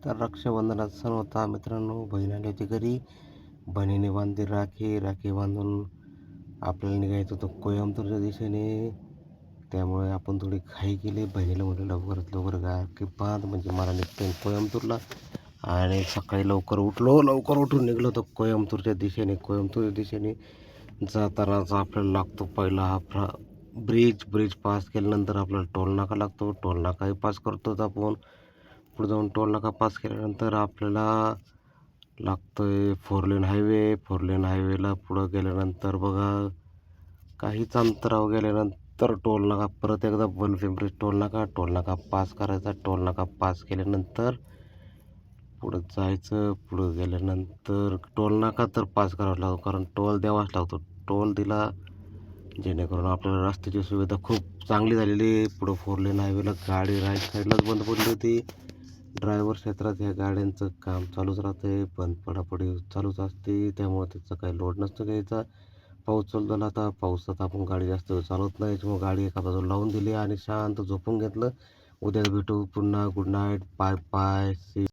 तर रक्षाबंधनाचा सण होता मित्रांनो. बहीण आली होती घरी. बहिणीने बांधली राखी. राखी बांधून आपल्याला निघायचं होतं कोइंबतूरच्या दिशेने. त्यामुळे आपण थोडी घाई केली. बहिणीला म्हटलं लवकरात लवकर राखी बांध म्हणजे मला निघता येईल कोइंबतूरला. आणि सकाळी लवकर उठलो. लवकर उठून निघलो होतो कोइंबतूरच्या दिशेने. कोइंबतूरच्या दिशेने जातानाच आपल्याला लागतो पहिला हा ब्रिज पास केल्यानंतर आपल्याला टोल नाका लागतो. टोल नाकाही पास करतो आपण. पुढे जाऊन टोल नाका पास केल्यानंतर आपल्याला लागतोय 4 लेन हायवे. 4 लेन हायवेला पुढं गेल्यानंतर बघा काहीच अंतरावर गेल्यानंतर टोल नाका परत एकदा बनपिंपरी टोल नाका पास करायचा. टोल नाका पास केल्यानंतर पुढं जायचं. पुढं गेल्यानंतर टोल नाका तर पास करावा लागतो, कारण टोल द्यावाच लागतो. टोल दिला जेणेकरून आपल्याला रस्त्याची सुविधा खूप चांगली झालेली आहे. पुढं 4 लेन हायवेला गाडी राईट साईडलाच बंद पडली होती. ड्रायव्हर क्षेत्रात ह्या गाड्यांचं काम चालूच राहते. बंद पडापडी चालूच असते. त्यामुळे त्याचा काही लोड नसतो घ्यायचा. पाऊस चालू झाला. आता पावसात आपण गाडी जास्त वेळ चालवत नाही. त्यामुळे गाडी एका बाजूला लावून दिली आणि शांत झोपून घेतलं. उद्या भेटू पुन्हा. Good night. Bye bye. C